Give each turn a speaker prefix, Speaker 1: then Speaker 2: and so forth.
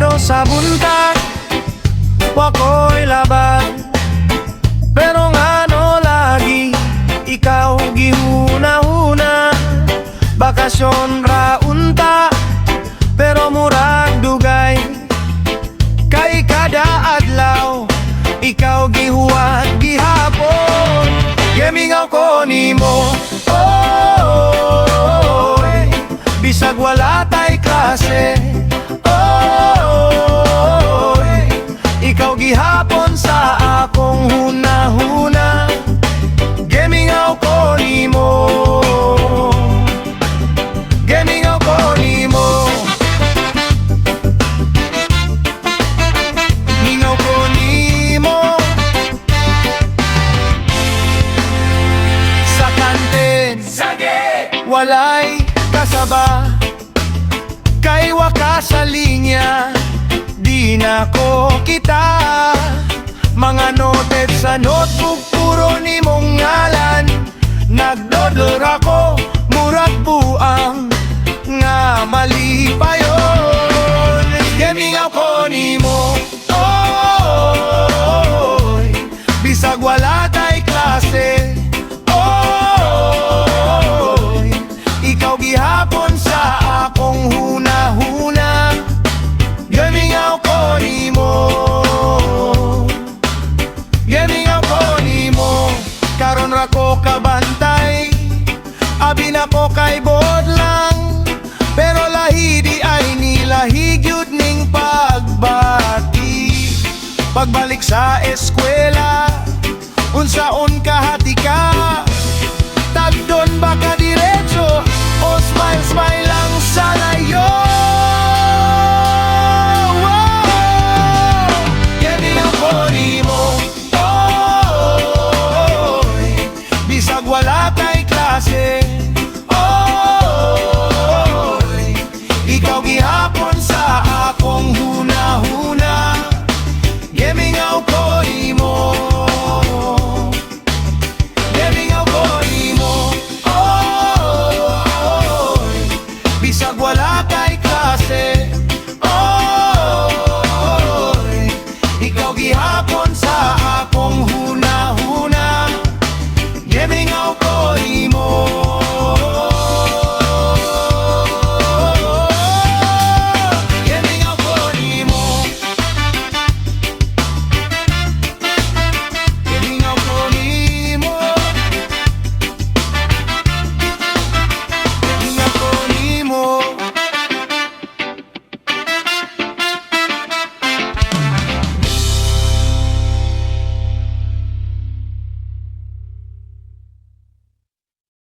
Speaker 1: Pero sa buntag wako'y laban, pero ngano lagi ikaw gihuna-huna. Bakasyon ra unta, pero murag dugay, kay kada adlaw ikaw gihuwat gihapon. Gemingaw ko nimo, oh, bisag wala tay klase, oh, ikaw gihapon sa akong huna-huna. Gemingaw ko nimo, gemingaw ko nimo, mingaw ko nimo. Sa kanten walay kasaba, kay wakas sa linya di na ko kita. Mga noted sa notebook puro nimong ngalan, nagdodler ako murag buang nga mali pa yun. Gemingaw ko nimo, oh, bisag wala tay klase, oh, ikaw gihapon sa akong huna-huna. Gemingaw ko nimo, gemingaw ko nimo. Karon ra ko kabantay, abi na ko kay bodlang, pero lahi di ay nilahi gyud ning pagbati. Pagbalik sa eskwela, unsaon kahati ka,